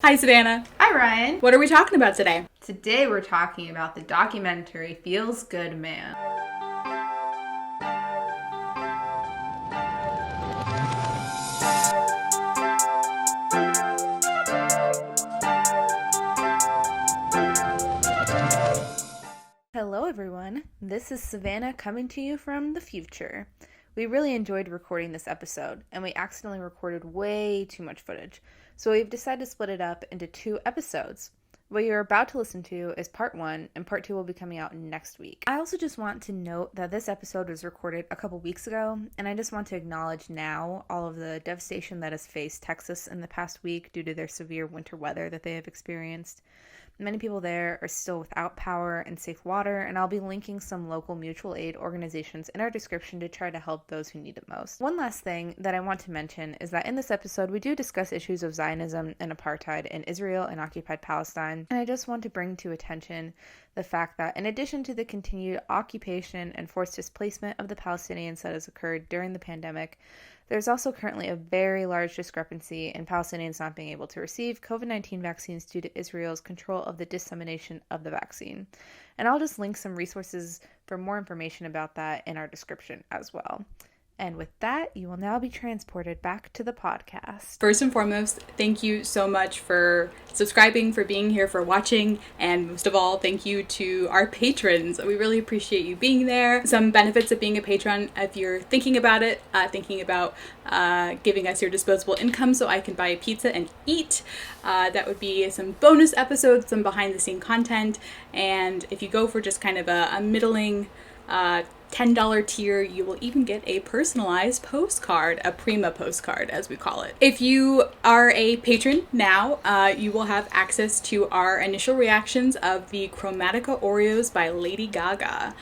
Hi, Savanah. Hi, Ryan. What are we talking about today? Today we're talking about the documentary Feels Good Man. Hello everyone, this is Savanah coming to you from the future. We really enjoyed recording this episode, and we accidentally recorded way too much footage, so we've decided to split it up into 2 episodes. What you're about to listen to is part 1, and part 2 will be coming out next week. I also just want to note that this episode was recorded a couple weeks ago, and I just want to acknowledge now all of the devastation that has faced Texas in the past week due to their severe winter weather that they have experienced. Many people there are still without power and safe water, and I'll be linking some local mutual aid organizations in our description to try to help those who need it most. One last thing that I want to mention is that in this episode, we do discuss issues of Zionism and apartheid in Israel and occupied Palestine, and I just want to bring to attention the fact that in addition to the continued occupation and forced displacement of the Palestinians that has occurred during the pandemic, there's also currently a very large discrepancy in Palestinians not being able to receive COVID-19 vaccines due to Israel's control of the dissemination of the vaccine. And I'll just link some resources for more information about that in our description as well. And with that, you will now be transported back to the podcast. First and foremost, thank you so much for subscribing, for being here, for watching, and most of all, thank you to our patrons. We really appreciate you being there. Some benefits of being a patron, if you're thinking about it, giving us your disposable income so I can buy a pizza and eat. That would be some bonus episodes, some behind-the-scene content, and if you go for just kind of a middling $10 tier, you will even get a personalized postcard, a Prima postcard, as we call it. If you are a patron now, you will have access to our initial reactions of the Chromatica Oreos by Lady Gaga.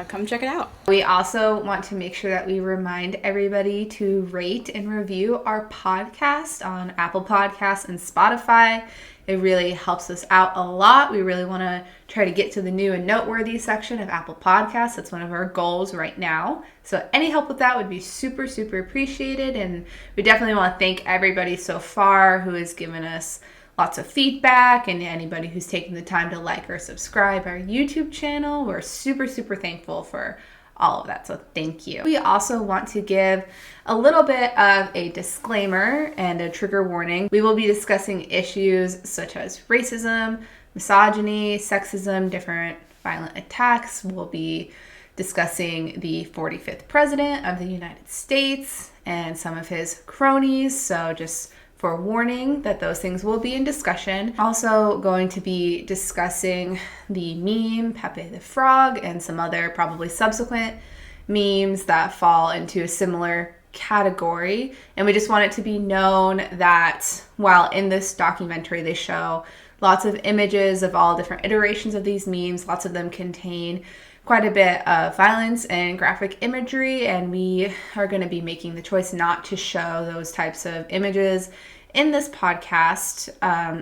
Come check it out. We also want to make sure that we remind everybody to rate and review our podcast on Apple Podcasts and Spotify. It really helps us out a lot. We really want to try to get to the new and noteworthy section of Apple Podcasts. That's one of our goals right now. So any help with that would be super, super appreciated. And we definitely want to thank everybody so far who has given us lots of feedback, and anybody who's taken the time to like or subscribe our YouTube channel. We're super, super thankful for all of that, so thank you. We also want to give a little bit of a disclaimer and a trigger warning. We will be discussing issues such as racism, misogyny, sexism, different violent attacks. We'll be discussing the 45th president of the United States and some of his cronies, so just forewarning that those things will be in discussion. Also going to be discussing the meme Pepe the Frog and some other probably subsequent memes that fall into a similar category. And we just want it to be known that while in this documentary they show lots of images of all different iterations of these memes, lots of them contain quite a bit of violence and graphic imagery, and we are going to be making the choice not to show those types of images in this podcast,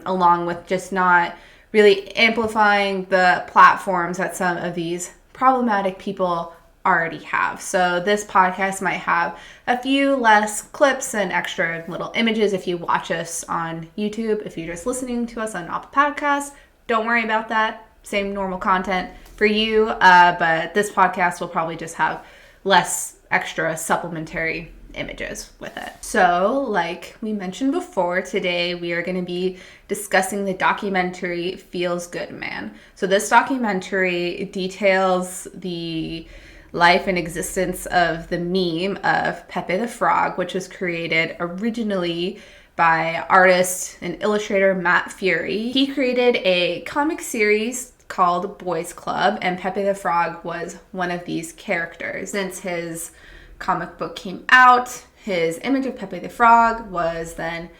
along with just not really amplifying the platforms that some of these problematic people already have. So this podcast might have a few less clips and extra little images if you watch us on YouTube. If you're just listening to us on Apple Podcasts, don't worry about that. Same normal content for you, but this podcast will probably just have less extra supplementary images with it. So, like we mentioned before, today we are going to be discussing the documentary Feels Good Man. So this documentary details the life and existence of the meme of Pepe the Frog, which was created originally by artist and illustrator Matt Fury. He created a comic series called Boys Club, and Pepe the Frog was one of these characters. Since his comic book came out, his image of Pepe the Frog was then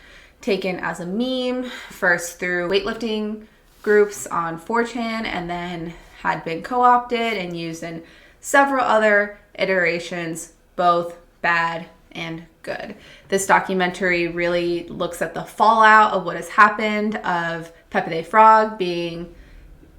taken as a meme, first through weightlifting groups on 4chan, and then had been co-opted and used in several other iterations, both bad and good. This documentary really looks at the fallout of what has happened of Pepe the Frog being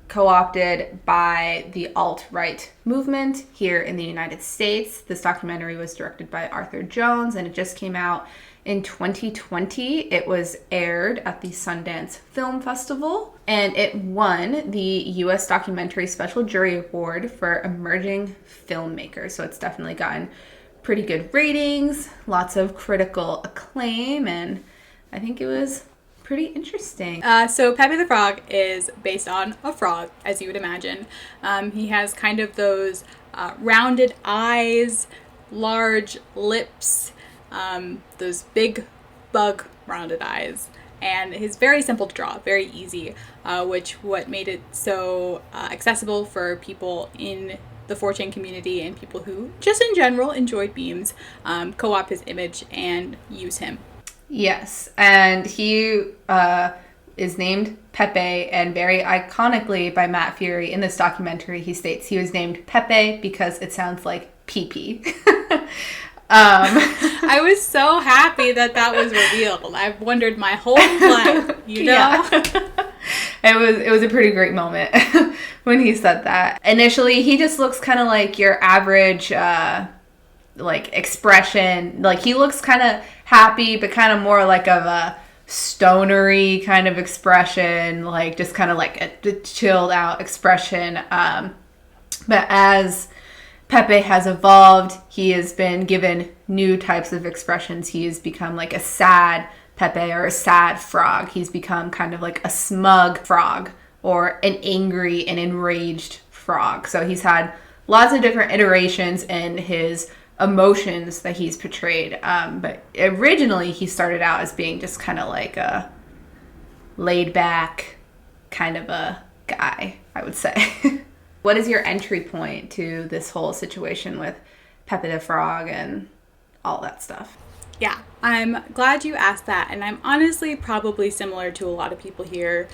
co-opted by the alt-right movement here in the United States. This documentary was directed by Arthur Jones, and it just came out in 2020. It was aired at the Sundance Film Festival, and it won the U.S. Documentary Special Jury Award for Emerging Filmmakers. So it's definitely gotten pretty good ratings, lots of critical acclaim, and I think it was pretty interesting. So Pepe the Frog is based on a frog, as you would imagine. He has kind of those rounded eyes, large lips, those big bug rounded eyes, and he's very simple to draw, very easy, what made it so accessible for people in the 4chan community and people who just in general enjoyed memes, co-op his image and use him. Yes, and he is named Pepe, and very iconically by Matt Fury in this documentary, he states he was named Pepe because it sounds like pee-pee. I was so happy that was revealed. I've wondered my whole life, you know? Yeah. It was a pretty great moment when he said that. Initially, he just looks kind of like your average expression. Like, he looks kind of happy, but kind of more like of a stonery kind of expression, like just kind of like a chilled out expression. But as Pepe has evolved, he has been given new types of expressions. He has become like a sad Pepe or a sad frog. He's become kind of like a smug frog or an angry and enraged frog. So he's had lots of different iterations in his emotions that he's portrayed. But originally he started out as being just kind of like a laid back kind of a guy, I would say. What is your entry point to this whole situation with Pepe the Frog and all that stuff? Yeah, I'm glad you asked that, and I'm honestly probably similar to a lot of people here,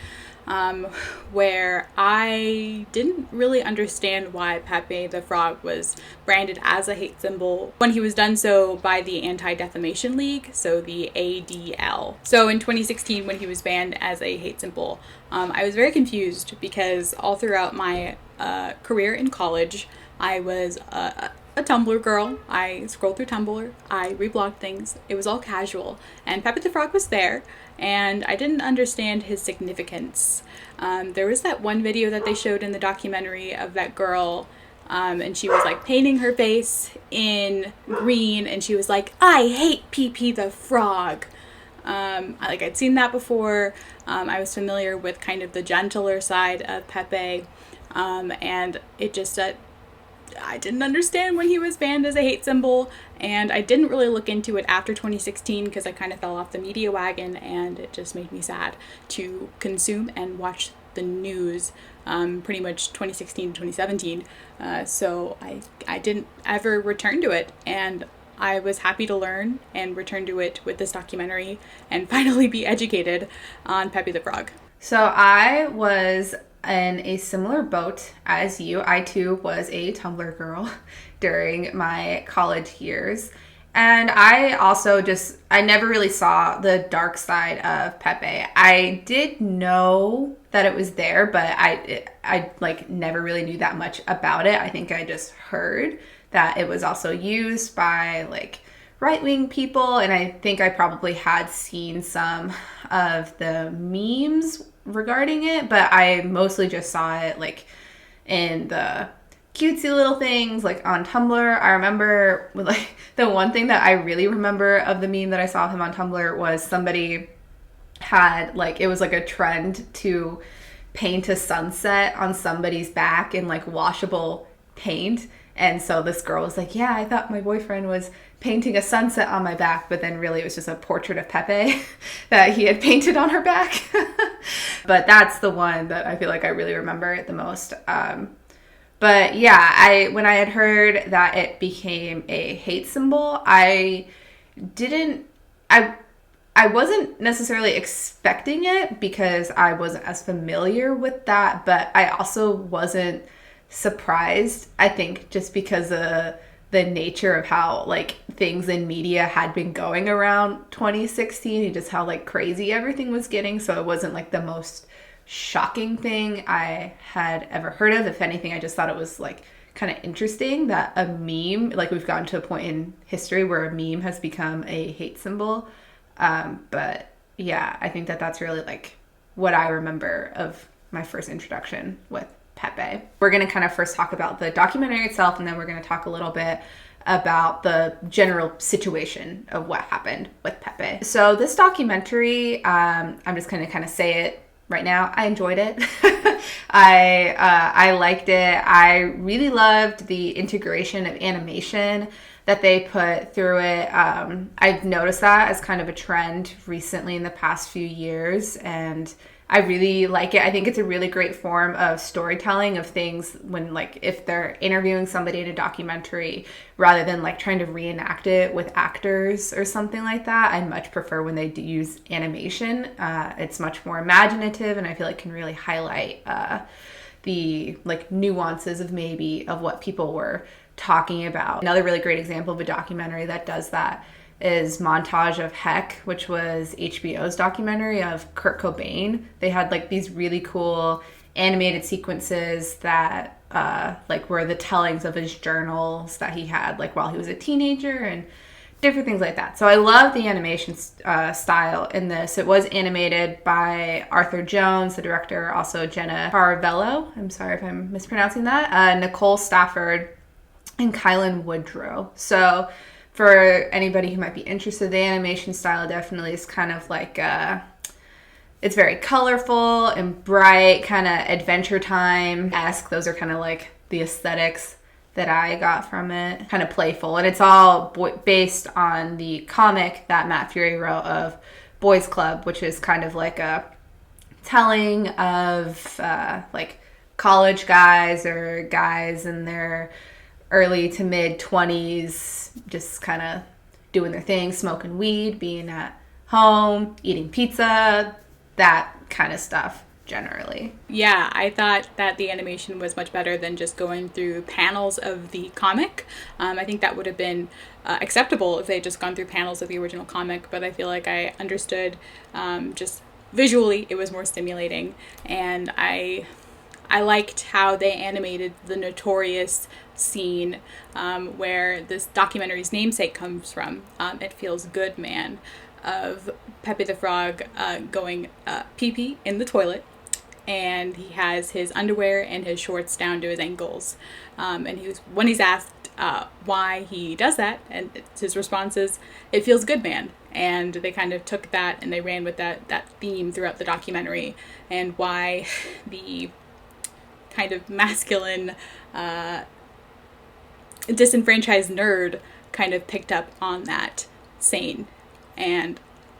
where I didn't really understand why Pepe the Frog was branded as a hate symbol when he was done so by the Anti-Defamation League, so the ADL. So in 2016, when he was banned as a hate symbol, I was very confused because all throughout my career in college, I was a Tumblr girl. I scrolled through Tumblr, I reblogged things, it was all casual, and Pepe the Frog was there, and I didn't understand his significance. There was that one video that they showed in the documentary of that girl, and she was like painting her face in green, and she was like, "I hate Pepe the Frog." I'd seen that before. I was familiar with kind of the gentler side of Pepe, and it just I didn't understand when he was banned as a hate symbol, and I didn't really look into it after 2016 because I kind of fell off the media wagon, and it just made me sad to consume and watch the news pretty much 2016 to 2017. So I didn't ever return to it, and I was happy to learn and return to it with this documentary and finally be educated on Pepe the Frog. So I was in a similar boat as you. I too was a Tumblr girl during my college years. And I also I never really saw the dark side of Pepe. I did know that it was there, but I never really knew that much about it. I think I just heard that it was also used by right-wing people, and I think I probably had seen some of the memes regarding it, but I mostly just saw it in the cutesy little things on Tumblr. I remember the one thing that I really remember of the meme that I saw of him on Tumblr was somebody had it was a trend to paint a sunset on somebody's back in washable paint. And so this girl was like, yeah, I thought my boyfriend was painting a sunset on my back, but then really it was just a portrait of Pepe that he had painted on her back. But that's the one that I feel like I really remember it the most. But yeah, when I had heard that it became a hate symbol, I wasn't necessarily expecting it because I wasn't as familiar with that, but I also wasn't surprised, I think, just because of the nature of how things in media had been going around 2016 and just how crazy everything was getting. So it wasn't the most shocking thing I had ever heard of. If anything, I just thought it was like kind of interesting that a meme, like we've gotten to a point in history where a meme has become a hate symbol. But yeah, I think that that's really like what I remember of my first introduction with Pepe. We're going to kind of first talk about the documentary itself, and then we're going to talk a little bit about the general situation of what happened with Pepe. So this documentary, I'm just going to kind of say it right now. I enjoyed it. I liked it. I really loved the integration of animation that they put through it. I've noticed that as kind of a trend recently in the past few years, and I really like it. I think it's a really great form of storytelling of things when, like, if they're interviewing somebody in a documentary, rather than like trying to reenact it with actors or something like that. I much prefer when they do use animation. It's much more imaginative, and I feel like can really highlight the like nuances of maybe of what people were talking about. Another really great example of a documentary that does that is Montage of Heck, which was HBO's documentary of Kurt Cobain. They had like these really cool animated sequences that like were the tellings of his journals that he had like while he was a teenager and different things like that. So I love the animation style in this. It was animated by Arthur Jones, the director, also Jenna Caravello. I'm sorry if I'm mispronouncing that. Nicole Stafford and Kylan Woodrow. So for anybody who might be interested, the animation style definitely is kind of like, it's very colorful and bright, kind of Adventure Time-esque. Those are kind of like the aesthetics that I got from it. Kind of playful. And it's all based on the comic that Matt Fury wrote of Boys Club, which is kind of like a telling of like college guys or guys in their early to mid 20s, just kind of doing their thing, smoking weed, being at home, eating pizza, that kind of stuff generally. Yeah, I thought that the animation was much better than just going through panels of the comic. I think that would have been acceptable if they had just gone through panels of the original comic, but I feel like I understood just visually it was more stimulating, and I liked how they animated the notorious scene where this documentary's namesake comes from. It Feels Good Man, of Pepe the Frog going pee-pee in the toilet, and he has his underwear and his shorts down to his ankles. And when he's asked why he does that, and his response is, "It feels good, man." And they kind of took that and they ran with that theme throughout the documentary, and why the kind of masculine, disenfranchised nerd kind of picked up on that saying. And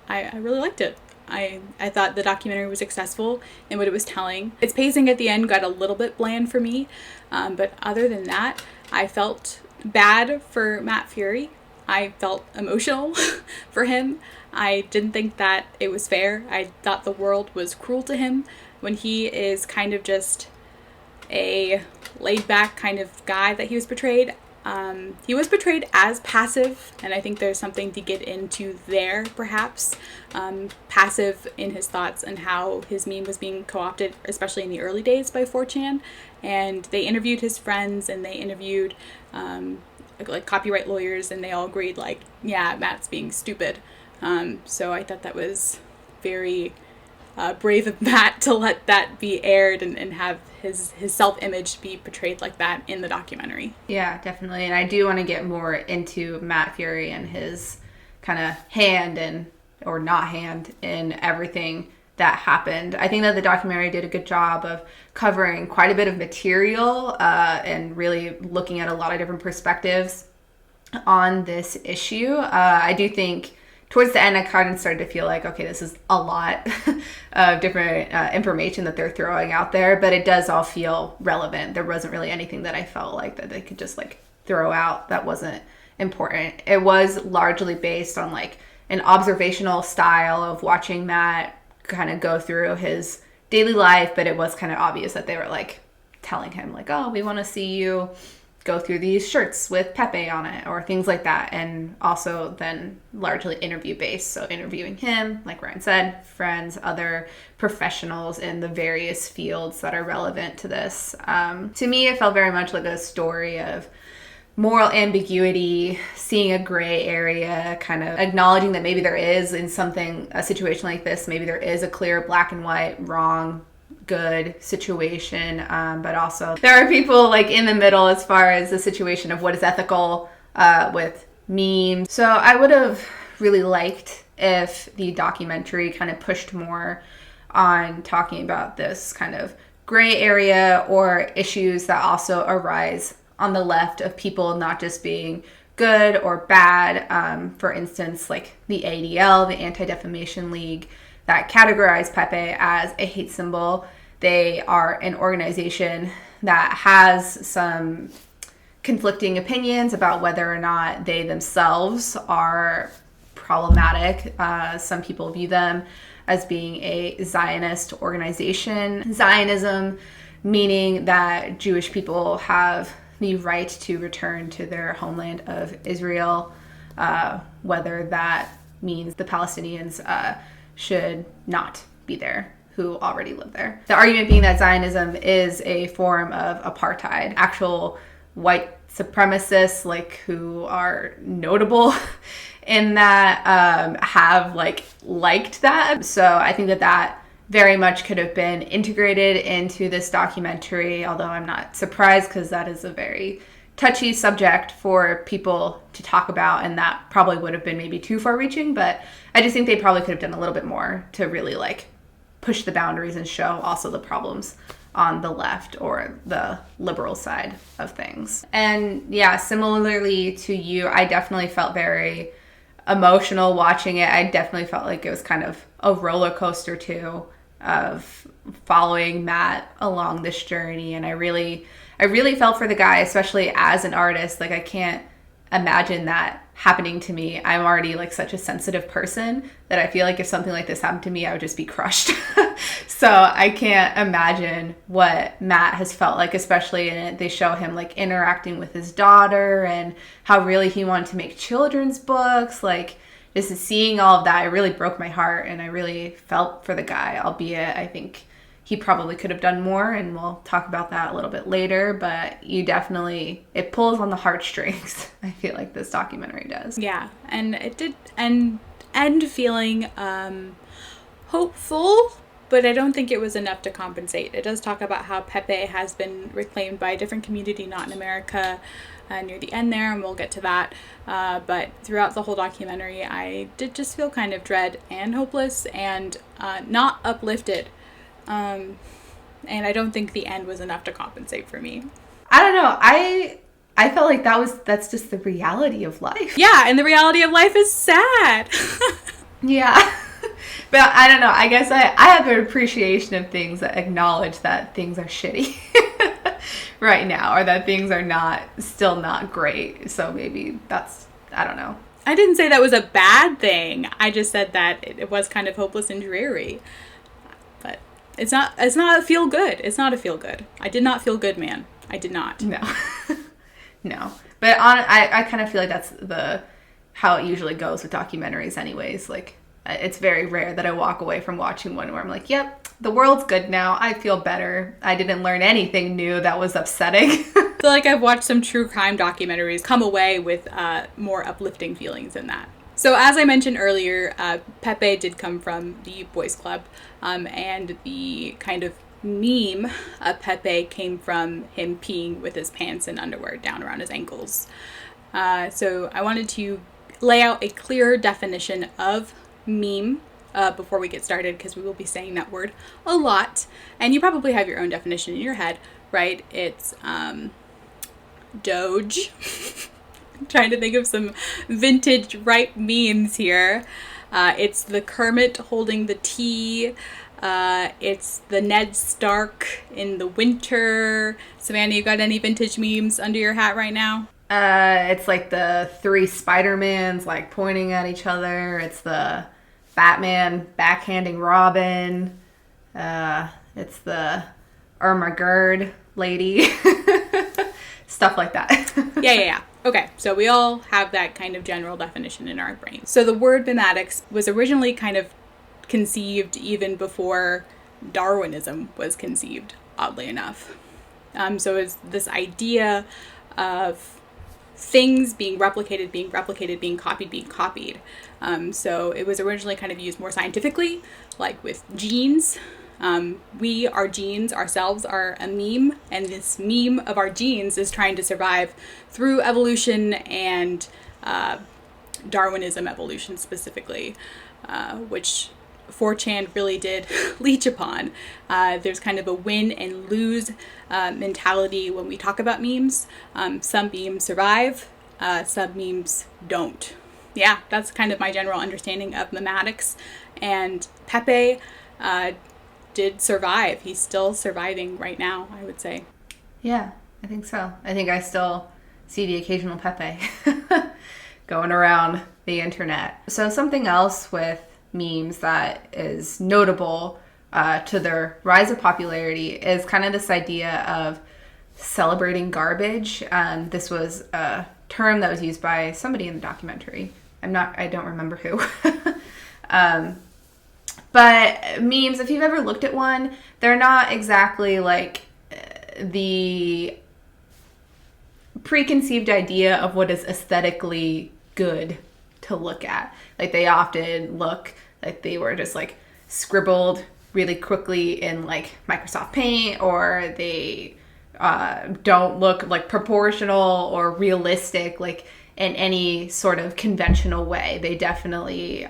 I really liked it. I thought the documentary was successful in what it was telling. Its pacing at the end got a little bit bland for me, but other than that, I felt bad for Matt Fury. I felt emotional for him. I didn't think that it was fair. I thought the world was cruel to him when he is kind of just a laid-back kind of guy that he was portrayed. He was portrayed as passive, and I think there's something to get into there, perhaps. Passive in his thoughts and how his meme was being co-opted, especially in the early days by 4chan. And they interviewed his friends, and they interviewed like copyright lawyers, and they all agreed, like, yeah, Matt's being stupid. So I thought that was very brave of Matt to let that be aired and have his self-image be portrayed like that in the documentary. Yeah, definitely. And I do want to get more into Matt Fury and his kind of hand or not hand in everything that happened. I think that the documentary did a good job of covering quite a bit of material and really looking at a lot of different perspectives on this issue. I do think towards the end, I kind of started to feel like, okay, this is a lot of different information that they're throwing out there, but it does all feel relevant. There wasn't really anything that I felt like that they could just like throw out that wasn't important. It was largely based on like an observational style of watching Matt kind of go through his daily life, but it was kind of obvious that they were like telling him like, oh, we want to see you go through these shirts with Pepe on it or things like that. And also then largely interview based. So interviewing him, like Ryan said, friends, other professionals in the various fields that are relevant to this. To me, it felt very much like a story of moral ambiguity, seeing a gray area, kind of acknowledging that maybe there is in a situation like this, maybe there is a clear black and white, wrong, good situation, but also there are people like in the middle as far as the situation of what is ethical with memes. So I would have really liked if the documentary kind of pushed more on talking about this kind of gray area or issues that also arise on the left of people not just being good or bad. For instance, like the ADL, the Anti-Defamation League, that categorize Pepe as a hate symbol. They are an organization that has some conflicting opinions about whether or not they themselves are problematic. Some people view them as being a Zionist organization. Zionism meaning that Jewish people have the right to return to their homeland of Israel, whether that means the Palestinians should not be there who already live there. The argument being that Zionism is a form of apartheid. Actual white supremacists, like who are notable in that, have liked that. So I think that very much could have been integrated into this documentary, although I'm not surprised because that is a very touchy subject for people to talk about, and that probably would have been maybe too far reaching, but I just think they probably could have done a little bit more to really push the boundaries and show also the problems on the left or the liberal side of things. And yeah, similarly to you, I definitely felt very emotional watching it. I definitely felt like it was kind of a roller coaster too, of following Matt along this journey. And I really felt for the guy, especially as an artist. I can't imagine that happening to me. I'm already such a sensitive person that I feel like if something like this happened to me, I would just be crushed. So I can't imagine what Matt has felt like, especially in it. They show him interacting with his daughter and how really he wanted to make children's books. Just seeing all of that, it really broke my heart, and I really felt for the guy, albeit I think he probably could have done more, and we'll talk about that a little bit later, but it pulls on the heartstrings, I feel like this documentary does. Yeah, and it did end feeling hopeful, but I don't think it was enough to compensate. It does talk about how Pepe has been reclaimed by a different community, not in America, near the end there, and we'll get to that. But throughout the whole documentary, I did just feel kind of dread and hopeless and not uplifted. And I don't think the end was enough to compensate for me. I don't know. I felt like that's just the reality of life. Yeah, and the reality of life is sad. Yeah. But I don't know. I guess I have an appreciation of things that acknowledge that things are shitty right now, or that things are still not great. So maybe I don't know. I didn't say that was a bad thing. I just said that it was kind of hopeless and dreary. But it's not a feel good. It's not a feel good. I did not feel good, man. I did not. No. No. But I kind of feel like that's how it usually goes with documentaries anyways. It's very rare that I walk away from watching one where I'm like, yep, the world's good now. I feel better. I didn't learn anything new that was upsetting. I feel like I've watched some true crime documentaries come away with more uplifting feelings than that. So as I mentioned earlier, Pepe did come from the boys club, and the kind of meme of Pepe came from him peeing with his pants and underwear down around his ankles. So I wanted to lay out a clearer definition of meme before we get started, because we will be saying that word a lot, and you probably have your own definition in your head, right? It's Doge. I'm trying to think of some vintage ripe memes here. It's the Kermit holding the tea. It's the Ned Stark in the winter. Savannah, you got any vintage memes under your hat right now? It's the 3 Spider-Mans pointing at each other. It's the Batman backhanding Robin. It's the Irma Gerd lady stuff like that. Yeah. Okay, so we all have that kind of general definition in our brain. So the word memetics was originally kind of conceived even before Darwinism was conceived, oddly enough. So it's this idea of things being replicated, being copied. So it was originally kind of used more scientifically, like with genes. Our genes ourselves are a meme, and this meme of our genes is trying to survive through evolution and Darwinism evolution specifically, which 4chan really did leech upon. There's kind of a win and lose mentality when we talk about memes. Some memes survive, some memes don't. Yeah, that's kind of my general understanding of memetics. And Pepe did survive. He's still surviving right now, I would say. Yeah, I think so. I think I still see the occasional Pepe going around the internet. So something else with memes that is notable to their rise of popularity is kind of this idea of celebrating garbage. This was a term that was used by somebody in the documentary. I don't remember who. But memes, if you've ever looked at one, they're not exactly like the preconceived idea of what is aesthetically good to look at. Like, they often look like they were just like scribbled really quickly in like Microsoft Paint, or they don't look like proportional or realistic like in any sort of conventional way. They definitely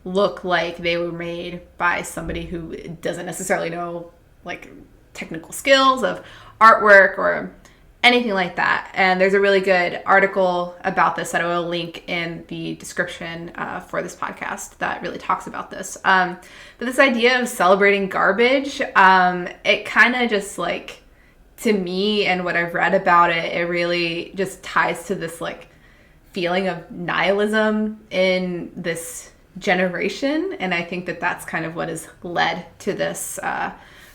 look like they were made by somebody who doesn't necessarily know like technical skills of artwork or anything like that. And there's a really good article about this that I will link in the description for this podcast that really talks about this. But this idea of celebrating garbage, it kind of just like, to me and what I've read about it, it really just ties to this like feeling of nihilism in this generation. And I think that that's kind of what has led to this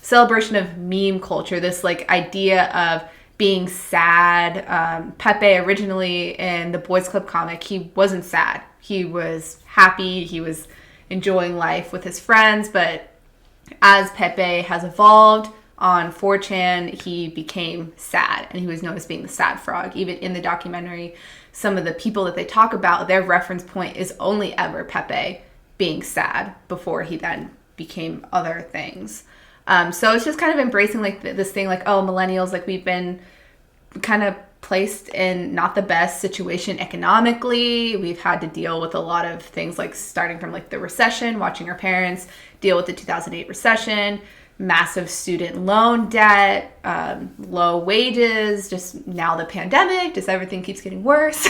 celebration of meme culture, this like idea of being sad. Pepe originally in the Boys Club comic, he wasn't sad. He was happy. He was enjoying life with his friends. But as Pepe has evolved on 4chan, he became sad, and he was known as being the sad frog. Even in the documentary, some of the people that they talk about, their reference point is only ever Pepe being sad before he then became other things. So it's just kind of embracing like this thing like, oh, millennials, like we've been kind of placed in not the best situation economically. We've had to deal with a lot of things like starting from like the recession, watching our parents deal with the 2008 recession, massive student loan debt, low wages, just now the pandemic, just everything keeps getting worse.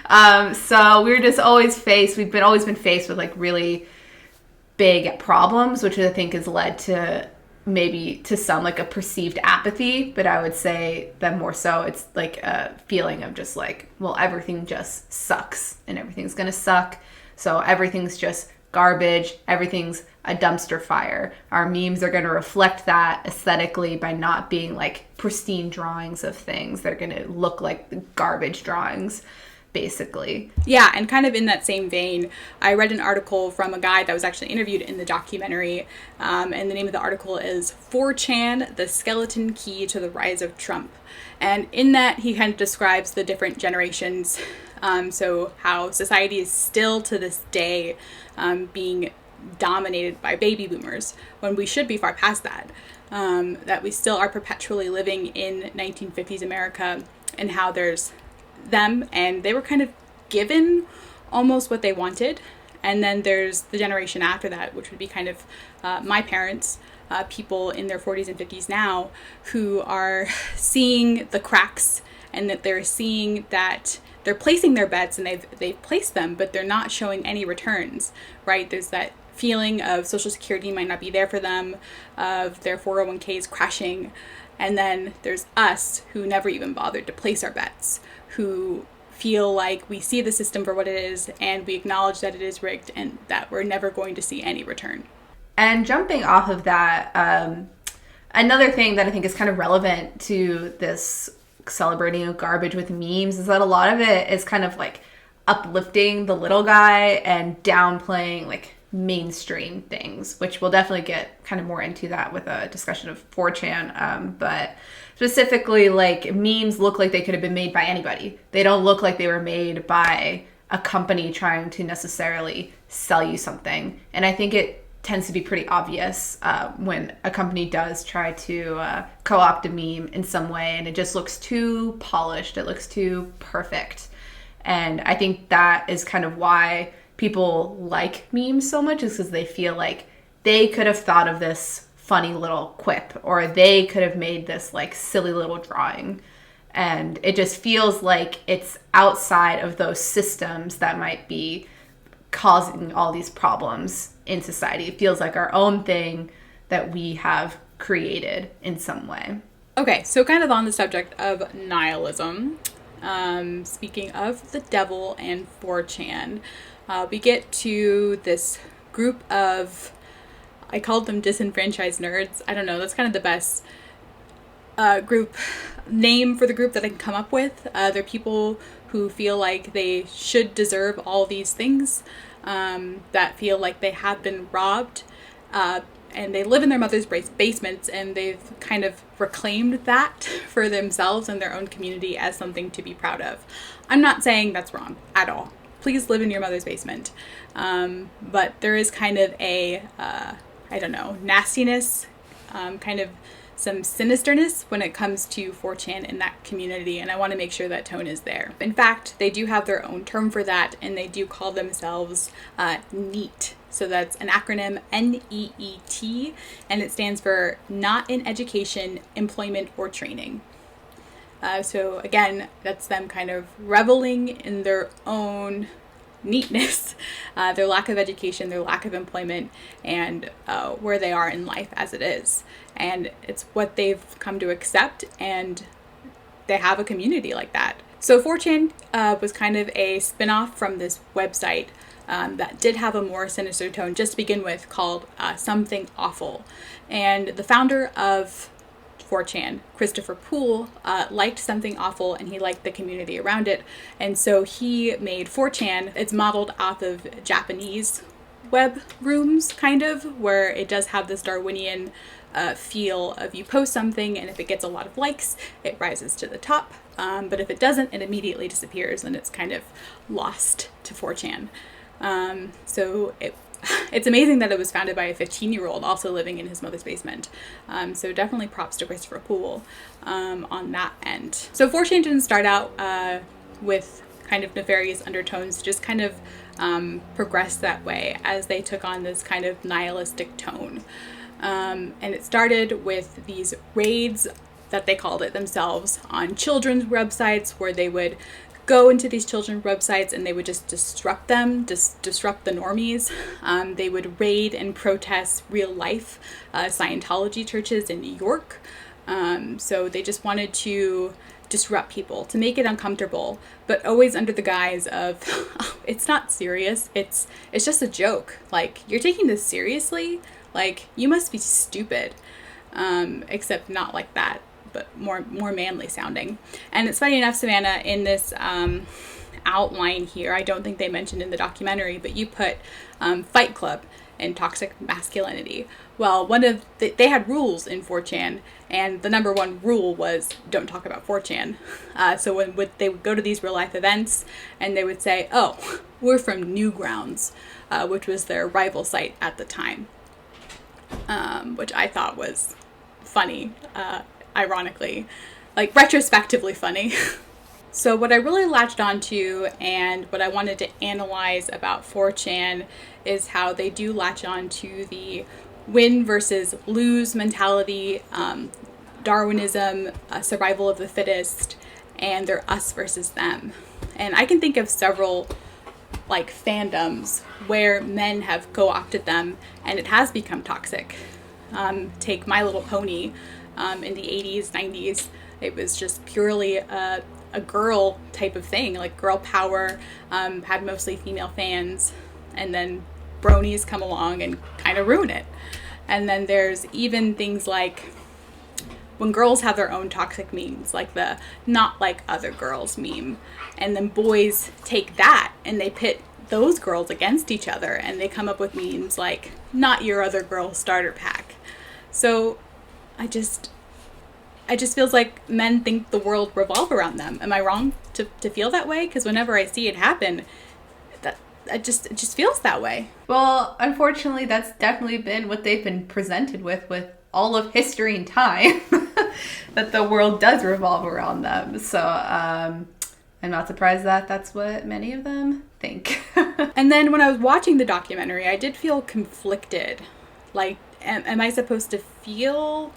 So we're just we've always been faced with like really big problems, which I think has led to maybe to some like a perceived apathy. But I would say that more so it's like a feeling of just like, well, everything just sucks and everything's gonna suck. So everything's just garbage. Everything's a dumpster fire. Our memes are going to reflect that aesthetically by not being like pristine drawings of things. They're going to look like garbage drawings, basically. Yeah, and kind of in that same vein, I read an article from a guy that was actually interviewed in the documentary, and the name of the article is 4chan, the Skeleton Key to the Rise of Trump. And in that, he kind of describes the different generations, so how society is still to this day being dominated by baby boomers, when we should be far past that. That we still are perpetually living in 1950s America, and how there's them and they were kind of given almost what they wanted. And then there's the generation after that, which would be kind of my parents, people in their 40s and 50s now, who are seeing the cracks, and that they're seeing that they're placing their bets and they've placed them, but they're not showing any returns, right? There's that feeling of Social Security might not be there for them, of their 401ks crashing. And then there's us who never even bothered to place our bets, who feel like we see the system for what it is and we acknowledge that it is rigged and that we're never going to see any return. And jumping off of that, Another thing that I think is kind of relevant to this celebrating of garbage with memes is that a lot of it is kind of like uplifting the little guy and downplaying like mainstream things, which we'll definitely get kind of more into that with a discussion of 4chan. But specifically, like, memes look like they could have been made by anybody. They don't look like they were made by a company trying to necessarily sell you something. And I think it tends to be pretty obvious when a company does try to co-opt a meme in some way, and it just looks too polished. It looks too perfect. And I think that is kind of why people like memes so much, is because they feel like they could have thought of this funny little quip, or they could have made this like silly little drawing. And it just feels like it's outside of those systems that might be causing all these problems in society. It feels like our own thing that we have created in some way. Okay, so kind of on the subject of nihilism, speaking of the devil and 4chan, we get to this group of, I called them disenfranchised nerds. I don't know, that's kind of the best group name for the group that I can come up with. They're people who feel like they should deserve all these things, that feel like they have been robbed, and they live in their mother's basements, and they've kind of reclaimed that for themselves and their own community as something to be proud of. I'm not saying that's wrong at all. Please live in your mother's basement. But there is kind of a, I don't know, nastiness, kind of some sinisterness when it comes to 4chan in that community, and I want to make sure that tone is there. In fact, they do have their own term for that, and they do call themselves NEET. So that's an acronym, NEET, and it stands for Not in Education, Employment, or Training. So again, that's them kind of reveling in their own neatness, their lack of education, their lack of employment, and where they are in life as it is. And it's what they've come to accept, and they have a community like that. So 4chan was kind of a spin-off from this website that did have a more sinister tone just to begin with, called Something Awful. And the founder of 4chan, Christopher Poole, liked Something Awful, and he liked the community around it. And so he made 4chan. It's modeled off of Japanese web rooms, kind of, where it does have this Darwinian feel of you post something, and if it gets a lot of likes, it rises to the top. But if it doesn't, it immediately disappears, and it's kind of lost to 4chan. So it's amazing that it was founded by a 15-year-old also living in his mother's basement. So definitely props to Christopher Poole on that end. So 4chan didn't start out with kind of nefarious undertones, just kind of progressed that way as they took on this kind of nihilistic tone. And it started with these raids that they called it themselves on children's websites, where they would go into these children's websites and they would just disrupt them, disrupt the normies. They would raid and protest real life Scientology churches in New York. So they just wanted to disrupt people, to make it uncomfortable, but always under the guise of, oh, it's not serious, it's just a joke. Like, you're taking this seriously? Like, you must be stupid. Except not like that, but more manly sounding. And it's funny enough, Savanah, in this outline here, I don't think they mentioned in the documentary, but you put Fight Club and toxic masculinity. Well, they had rules in 4chan, and the number one rule was don't talk about 4chan. So when they would go to these real life events, and they would say, oh, we're from Newgrounds, which was their rival site at the time. Which I thought was funny, ironically, like retrospectively funny. So what I really latched onto, and what I wanted to analyze about 4chan, is how they do latch on to the win versus lose mentality, Darwinism, survival of the fittest, and their us versus them. And I can think of several like fandoms where men have co-opted them, and it has become toxic. Take My Little Pony in the 80s, 90s. It was just purely a girl type of thing, like girl power, had mostly female fans, and then bronies come along and kind of ruin it. And then there's even things like when girls have their own toxic memes, like the not like other girls meme, and then boys take that and they pit those girls against each other, and they come up with memes like not your other girl starter pack. So I just feels like men think the world revolve around them. Am I wrong to feel that way? Because whenever I see it happen, it just feels that way. Well, unfortunately, that's definitely been what they've been presented with all of history and time, that the world does revolve around them. So I'm not surprised that that's what many of them think. And then when I was watching the documentary, I did feel conflicted. Like, am I supposed to feel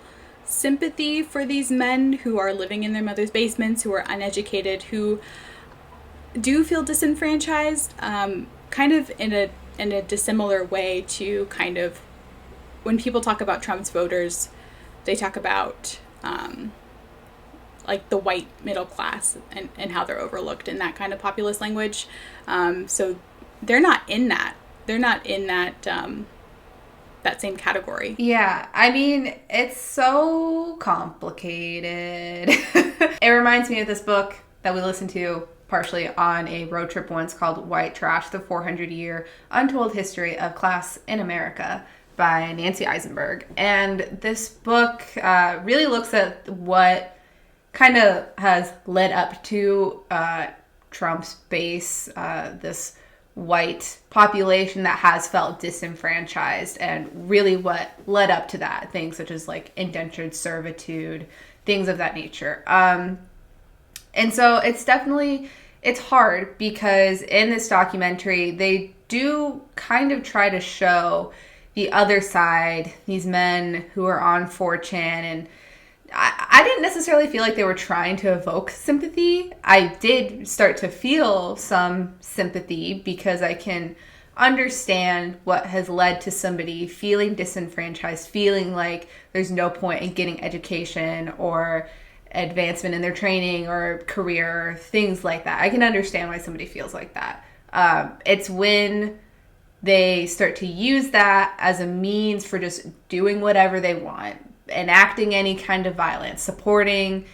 sympathy for these men who are living in their mother's basements, who are uneducated, who do feel disenfranchised, kind of in a dissimilar way to kind of when people talk about Trump's voters, they talk about like the white middle class and how they're overlooked in that kind of populist language. So they're not in that. They're not in that that same category. Yeah, I mean, it's so complicated. It reminds me of this book that we listened to partially on a road trip once called White Trash, The 400-Year Untold History of Class in America by Nancy Isenberg. And this book really looks at what kind of has led up to Trump's base, this white population that has felt disenfranchised, and really what led up to that, things such as like indentured servitude, things of that nature. And so it's hard because in this documentary, they do kind of try to show the other side, these men who are on 4chan, and I didn't necessarily feel like they were trying to evoke sympathy. I did start to feel some sympathy because I can understand what has led to somebody feeling disenfranchised, feeling like there's no point in getting education or advancement in their training or career, things like that. I can understand why somebody feels like that. It's when they start to use that as a means for just doing whatever they want, enacting any kind of violence, supporting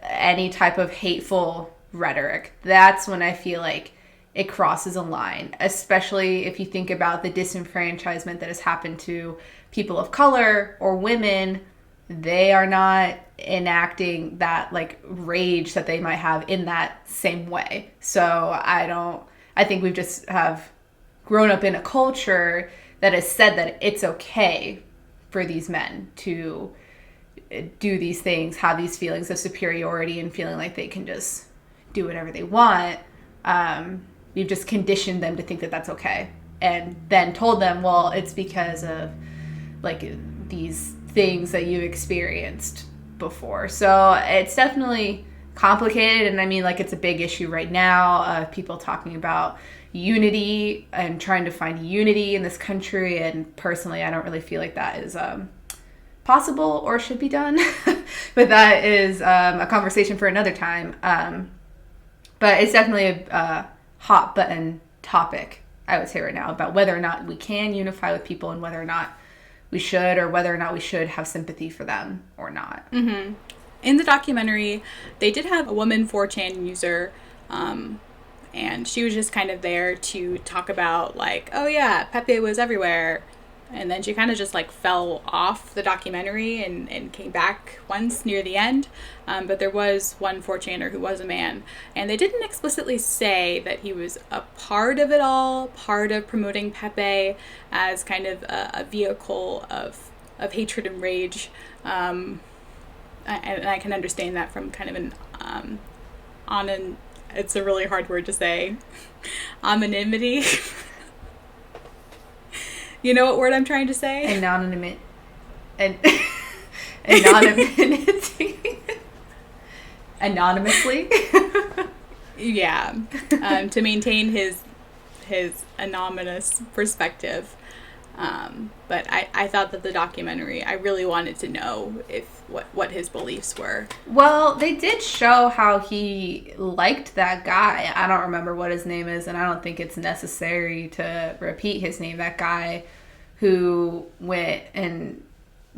any type of hateful rhetoric. That's when I feel like it crosses a line, especially if you think about the disenfranchisement that has happened to people of color or women. They are not enacting that like rage that they might have in that same way. So I think we just have grown up in a culture that has said that it's okay for these men to do these things, have these feelings of superiority and feeling like they can just do whatever they want. We've just conditioned them to think that that's okay, and then told them, well, it's because of like these things that you've experienced before. So it's definitely complicated, and I mean, like, it's a big issue right now, people talking about unity and trying to find unity in this country, and personally I don't really feel like that is possible or should be done. But that is a conversation for another time. But it's definitely a hot button topic, I would say, right now, about whether or not we can unify with people and whether or not we should, or whether or not we should have sympathy for them or not. Mm-hmm. In the documentary, they did have a woman 4chan user, and she was just kind of there to talk about, like, oh yeah, Pepe was everywhere. And then she kind of just like fell off the documentary and came back once near the end. But there was one 4chaner who was a man. And they didn't explicitly say that he was a part of it all, part of promoting Pepe as kind of a vehicle of hatred and rage. And I can understand that from kind of it's a really hard word to say, anonymity. You know what word I'm trying to say? Anonymity. Anonymously. Yeah. To maintain his anonymous perspective. But I thought that the documentary, I really wanted to know what his beliefs were. Well, they did show how he liked that guy. I don't remember what his name is, and I don't think it's necessary to repeat his name. That guy who went and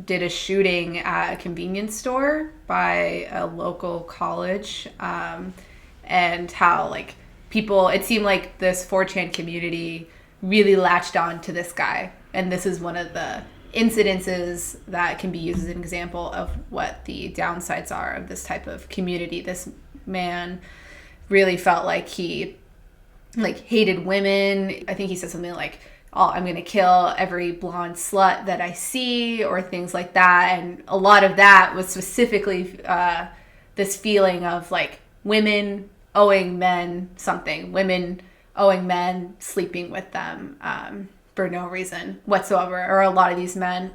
did a shooting at a convenience store by a local college, and how like people, it seemed like this 4chan community really latched on to this guy, and this is one of the incidences that can be used as an example of what the downsides are of this type of community. This man really felt like he like hated women. I think he said something like, oh, I'm going to kill every blonde slut that I see, or things like that. And a lot of that was specifically this feeling of like women owing men something, women owing men sleeping with them for no reason whatsoever. Or a lot of these men,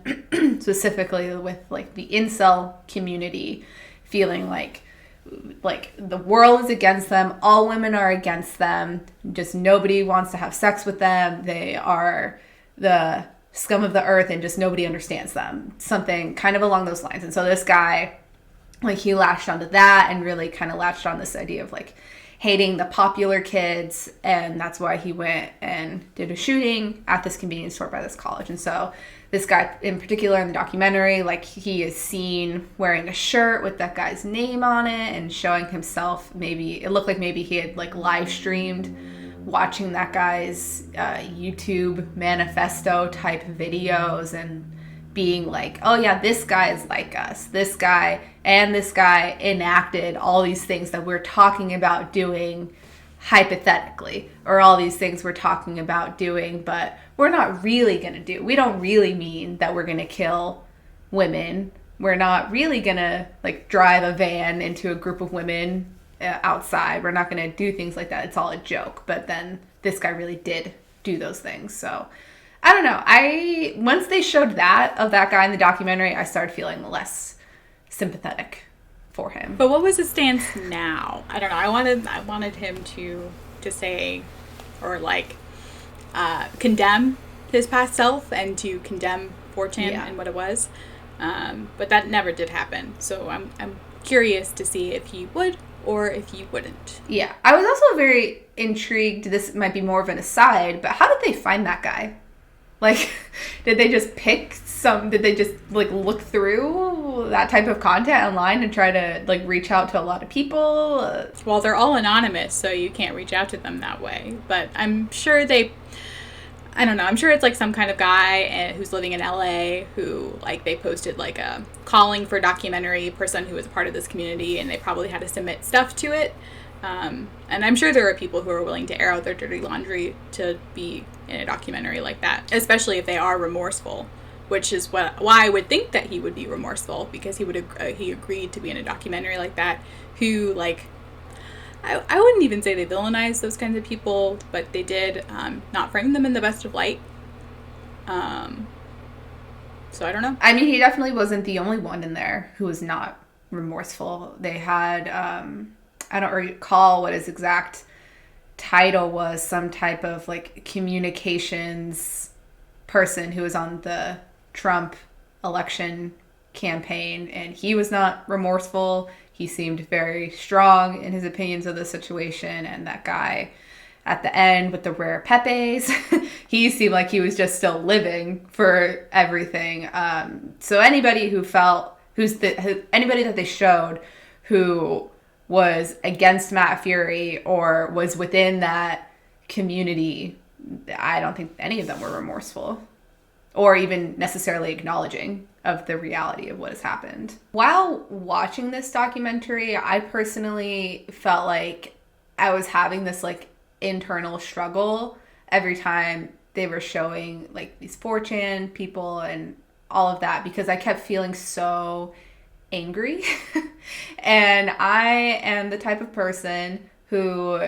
specifically with like the incel community, feeling like the world is against them, all women are against them, just nobody wants to have sex with them, they are the scum of the earth and just nobody understands them, something kind of along those lines. And so this guy, like, he latched onto that and really kind of latched on this idea of like hating the popular kids, and that's why he went and did a shooting at this convenience store by this college. And so this guy in particular in the documentary, like, he is seen wearing a shirt with that guy's name on it and showing himself, maybe it looked like maybe he had like live streamed watching that guy's YouTube manifesto type videos and being like, oh yeah, this guy is like us, this guy enacted all these things that we're talking about doing hypothetically, or all these things we're talking about doing, but we're not really going to do. We don't really mean that we're going to kill women. We're not really going to like drive a van into a group of women outside. We're not going to do things like that. It's all a joke. But then this guy really did do those things. So I don't know. Once they showed that of that guy in the documentary, I started feeling less sympathetic for him. But what was his stance now? I don't know. I wanted him to say, or like condemn his past self and to condemn 4chan and what it was. But that never did happen. So I'm curious to see if he would or if he wouldn't. Yeah. I was also very intrigued. This might be more of an aside, but how did they find that guy? Like, did they just did they just like look through that type of content online and try to like reach out to a lot of people? Well, they're all anonymous, so you can't reach out to them that way. But I'm sure I don't know, I'm sure it's like some kind of guy who's living in LA who like they posted like a calling for documentary person who was a part of this community, and they probably had to submit stuff to it. And I'm sure there are people who are willing to air out their dirty laundry to be in a documentary like that, especially if they are remorseful, which is why I would think that he would be remorseful, because he agreed to be in a documentary like that. Who like I wouldn't even say they villainize those kinds of people, but they did not frame them in the best of light. So I don't know. I mean, he definitely wasn't the only one in there who was not remorseful. They had I don't recall what his exact title was, some type of like communications person who was on the Trump election campaign, and he was not remorseful. He seemed very strong in his opinions of the situation. And that guy at the end with the rare Pepes, he seemed like he was just still living for everything. So anybody who anybody that they showed who was against Matt Fury or was within that community, I don't think any of them were remorseful or even necessarily acknowledging of the reality of what has happened. While watching this documentary, I personally felt like I was having this like internal struggle every time they were showing like these 4chan people and all of that, because I kept feeling so angry. And I am the type of person who,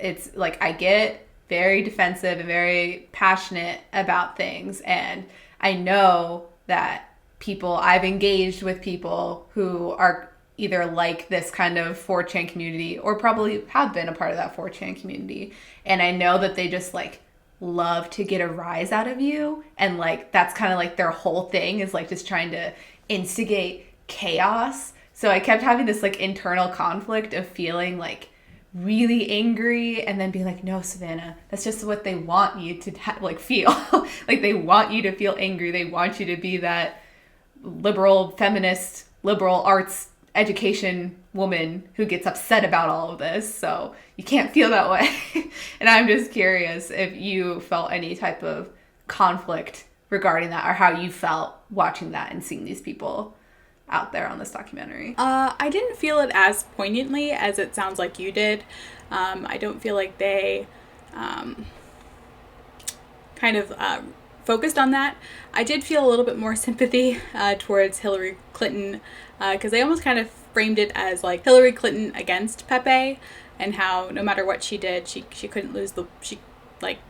it's like, I get very defensive and very passionate about things, and I know that I've engaged with people who are either like this kind of 4chan community or probably have been a part of that 4chan community, and I know that they just like love to get a rise out of you, and like that's kind of like their whole thing is like just trying to instigate chaos. So I kept having this like internal conflict of feeling like really angry and then being like, no, Savanah, that's just what they want you to like feel. Like they want you to feel angry. They want you to be that liberal feminist, liberal arts education woman who gets upset about all of this. So you can't feel that way. And I'm just curious if you felt any type of conflict regarding that, or how you felt watching that and seeing these people out there on this documentary. I didn't feel it as poignantly as it sounds like you did. I don't feel like they kind of focused on that. I did feel a little bit more sympathy towards Hillary Clinton, because they almost kind of framed it as like Hillary Clinton against Pepe, and how no matter what she did, she couldn't lose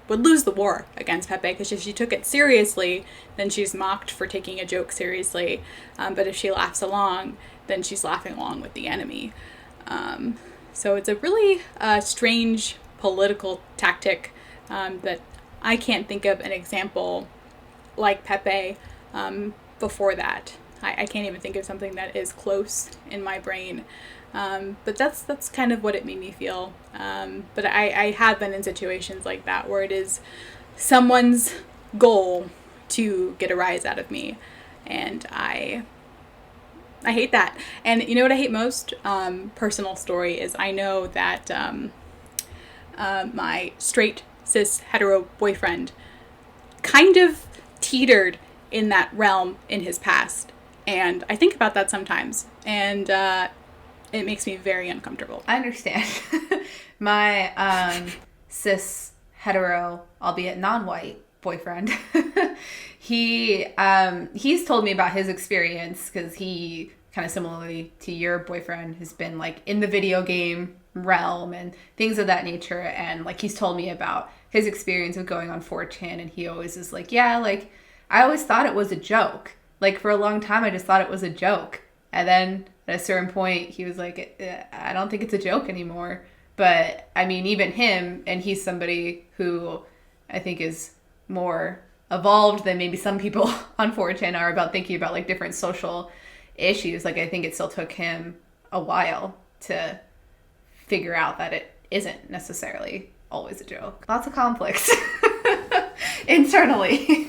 would lose the war against Pepe, because if she took it seriously, then she's mocked for taking a joke seriously. But if she laughs along, then she's laughing along with the enemy. So it's a really strange political tactic that I can't think of an example like Pepe before that. I can't even think of something that is close in my brain. But that's kind of what it made me feel. But I have been in situations like that where it is someone's goal to get a rise out of me. And I hate that. And you know what I hate most? Personal story is I know that my straight, cis, hetero boyfriend kind of teetered in that realm in his past. And I think about that sometimes. And it makes me very uncomfortable. I understand. My cis, hetero, albeit non-white boyfriend, he's told me about his experience, because he, kind of similarly to your boyfriend, has been like in the video game realm and things of that nature. And like he's told me about his experience of going on 4chan, and he always is like, yeah, like I always thought it was a joke. Like for a long time, I just thought it was a joke. And then at a certain point, he was like, I don't think it's a joke anymore. But I mean, even him, and he's somebody who I think is more evolved than maybe some people on 4chan are about thinking about like different social issues. Like I think it still took him a while to figure out that it isn't necessarily always a joke. Lots of conflicts internally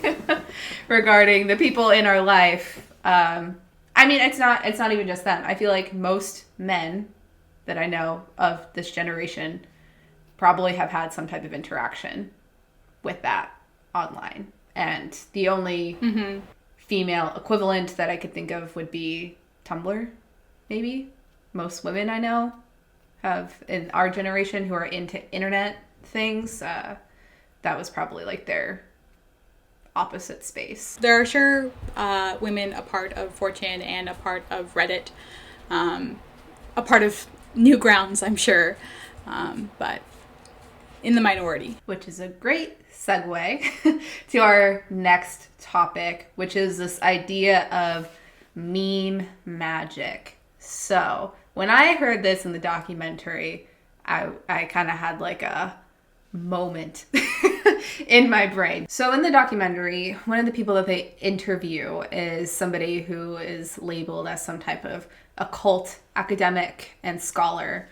regarding the people in our life. I mean, it's not even just them. I feel like most men that I know of this generation probably have had some type of interaction with that online. And the only female equivalent that I could think of would be Tumblr, maybe. Most women I know have, in our generation, who are into internet things, that was probably like their opposite space. There are sure women a part of 4chan and a part of Reddit, a part of Newgrounds, I'm sure, but in the minority. Which is a great segue to our next topic, which is this idea of meme magic. So when I heard this in the documentary, I kind of had like a moment in my brain. So in the documentary, one of the people that they interview is somebody who is labeled as some type of occult academic and scholar.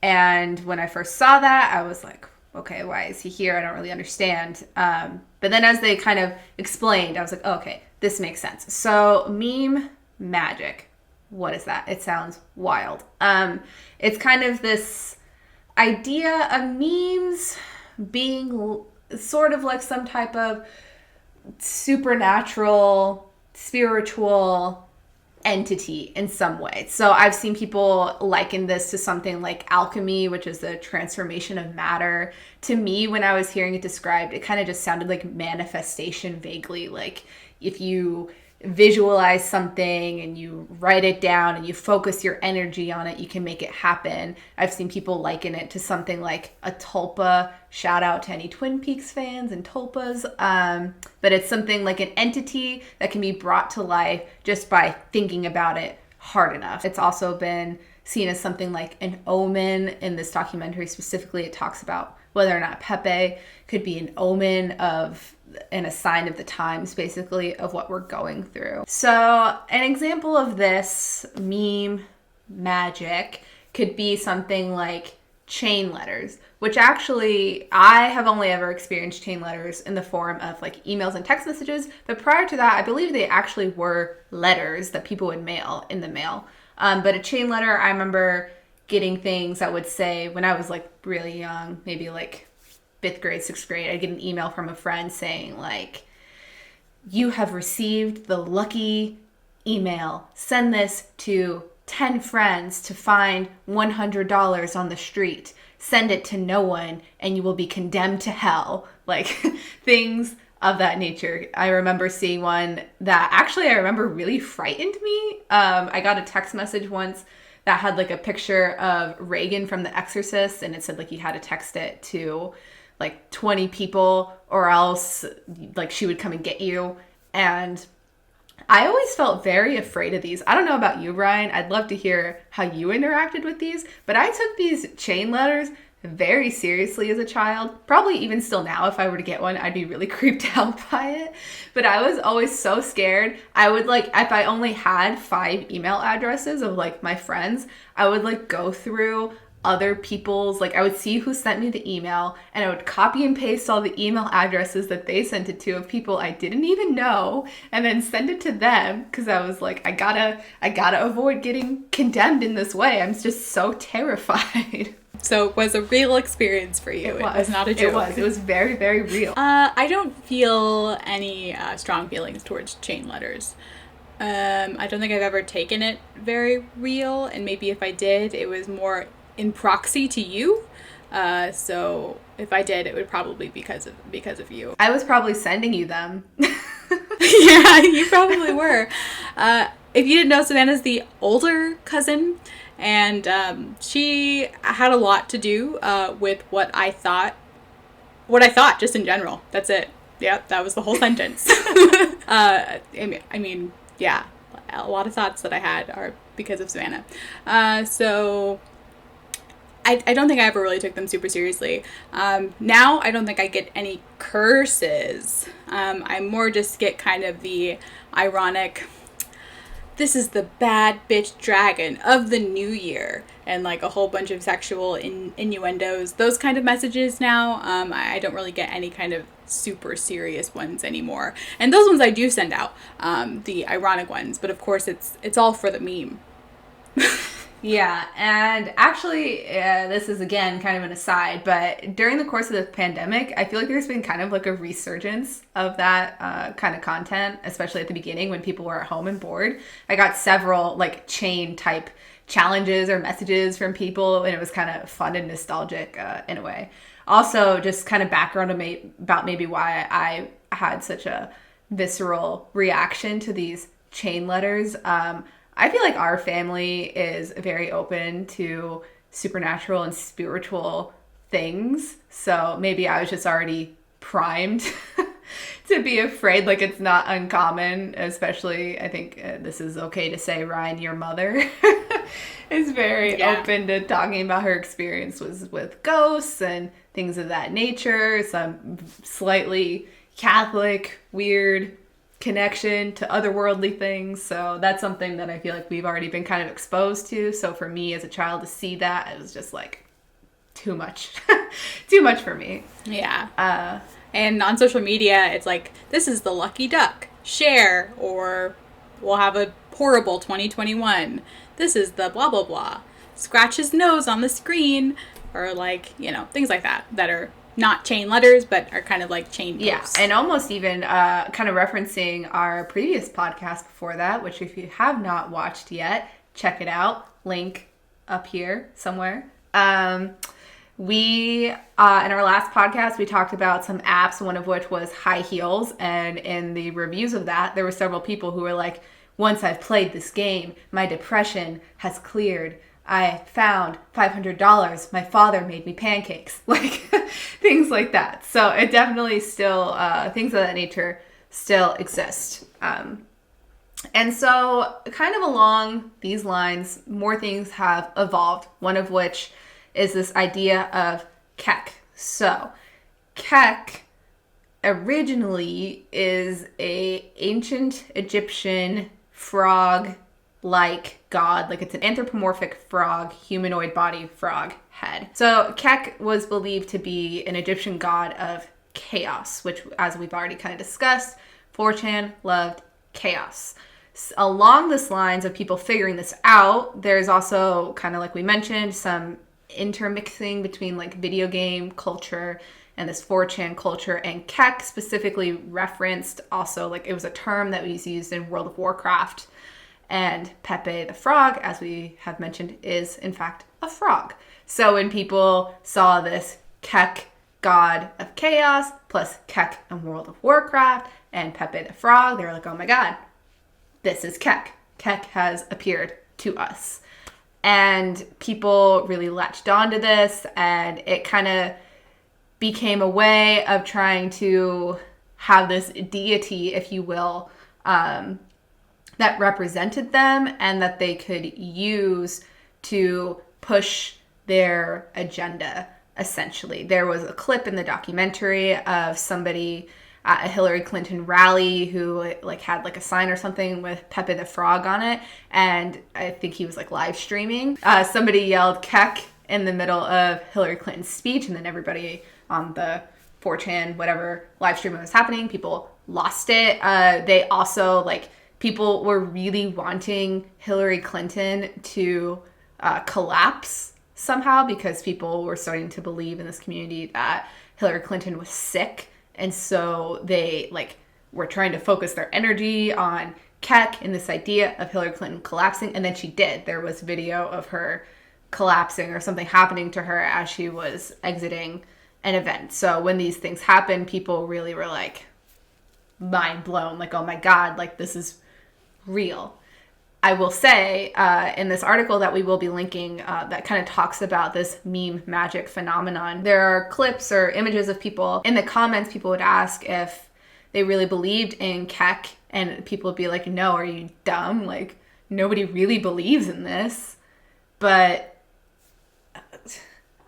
And when I first saw that, I was like, okay, why is he here? I don't really understand. But then as they kind of explained, I was like, oh, okay, this makes sense. So meme magic, what is that? It sounds wild. It's kind of this idea of memes being sort of like some type of supernatural, spiritual entity in some way. So I've seen people liken this to something like alchemy, which is the transformation of matter. To me, when I was hearing it described, it kind of just sounded like manifestation vaguely. Like if you visualize something and you write it down and you focus your energy on it, you can make it happen. I've seen people liken it to something like a tulpa. Shout out to any Twin Peaks fans and tulpas. But it's something like an entity that can be brought to life just by thinking about it hard enough. It's also been seen as something like an omen. In this documentary specifically, it talks about whether or not Pepe could be an omen of and a sign of the times, basically, of what we're going through. So an example of this meme magic could be something like chain letters, which actually I have only ever experienced chain letters in the form of like emails and text messages. But prior to that, I believe they actually were letters that people would mail in the mail. But a chain letter, I remember getting things that would say when I was like really young, maybe like 5th grade, 6th grade, I'd get an email from a friend saying like, you have received the lucky email. Send this to 10 friends to find $100 on the street. Send it to no one and you will be condemned to hell. Like things of that nature. I remember seeing one that actually I remember really frightened me. I got a text message once that had like a picture of Reagan from The Exorcist, and it said like you had to text it to like 20 people or else like she would come and get you. And I always felt very afraid of these. I don't know about you, Ryan. I'd love to hear how you interacted with these, but I took these chain letters very seriously as a child. Probably even still now, if I were to get one, I'd be really creeped out by it. But I was always so scared. I would like, if I only had 5 email addresses of like my friends, I would like go through other people's, like I would see who sent me the email and I would copy and paste all the email addresses that they sent it to of people I didn't even know and then send it to them because I was like, I gotta avoid getting condemned in this way. I'm just so terrified. So it was a real experience for you. It was not a joke. It was very, very real. I don't feel any strong feelings towards chain letters. I don't think I've ever taken it very real, and maybe if I did, it was more in proxy to you. So if I did, it would probably be because of you. I was probably sending you them. Yeah, you probably were. If you didn't know, Savannah's the older cousin, and she had a lot to do with what I thought just in general. That's it. Yep, that was the whole sentence. I mean, yeah, a lot of thoughts that I had are because of Savannah. So I don't think I ever really took them super seriously. Now I don't think I get any curses. I more just get kind of the ironic, this is the bad bitch dragon of the new year, and like a whole bunch of sexual innuendos, those kind of messages now. I don't really get any kind of super serious ones anymore. And those ones I do send out, the ironic ones, but of course it's all for the meme. Yeah, and actually, this is again kind of an aside, but during the course of the pandemic, I feel like there's been kind of like a resurgence of that kind of content, especially at the beginning when people were at home and bored. I got several like chain type challenges or messages from people, and it was kind of fun and nostalgic in a way. Also, just kind of background about maybe why I had such a visceral reaction to these chain letters. I feel like our family is very open to supernatural and spiritual things. So maybe I was just already primed to be afraid. Like, it's not uncommon, especially I think this is okay to say, Ryan, your mother is very open to talking about her experience with ghosts and things of that nature. Some slightly Catholic, weird connection to otherworldly things. So that's something that I feel like we've already been kind of exposed to. So for me as a child to see that, it was just like too much. Too much for me. Yeah. And on social media, it's like, this is the lucky duck. Share, or we'll have a horrible 2021. This is the blah, blah, blah. Scratch his nose on the screen, or like, things like that are not chain letters, but are kind of like chain posts. Yeah, and almost even kind of referencing our previous podcast before that, which if you have not watched yet, check it out. Link up here somewhere. We, in our last podcast, we talked about some apps, one of which was High Heels. And in the reviews of that, there were several people who were like, once I've played this game, my depression has cleared. I found $500. My father made me pancakes. Like, things like that. So it definitely still, things of that nature still exist. And so kind of along these lines, more things have evolved. One of which is this idea of Kek. So Kek originally is a ancient Egyptian frog like God. Like, it's an anthropomorphic frog, humanoid body frog head. So Kek was believed to be an Egyptian god of chaos, which, as we've already kind of discussed, 4chan loved chaos. Along this lines of people figuring this out, there's also, kind of like we mentioned, some intermixing between like video game culture and this 4chan culture, and Kek specifically referenced also, like, it was a term that was used in World of Warcraft. And Pepe the Frog, as we have mentioned, is in fact a frog. So when people saw this Kek, god of chaos, plus Kek in World of Warcraft, and Pepe the Frog, they were like, oh my god, this is Kek. Kek has appeared to us. And people really latched onto this, and it kind of became a way of trying to have this deity, if you will, that represented them and that they could use to push their agenda, essentially. There was a clip in the documentary of somebody at a Hillary Clinton rally who like had like a sign or something with Pepe the Frog on it, and I think he was like live streaming. Somebody yelled Kek in the middle of Hillary Clinton's speech, and then everybody on the 4chan, whatever live stream was happening, people lost it. They also, like, people were really wanting Hillary Clinton to collapse somehow, because people were starting to believe in this community that Hillary Clinton was sick. And so they, like, were trying to focus their energy on Kek and this idea of Hillary Clinton collapsing. And then she did. There was video of her collapsing or something happening to her as she was exiting an event. So when these things happen, people really were like mind blown, like, oh my God, like, this is real. I will say in this article that we will be linking that kind of talks about this meme magic phenomenon, there are clips or images of people in the comments. People would ask if they really believed in Kek, and people would be like, no, are you dumb? Like, nobody really believes in this. But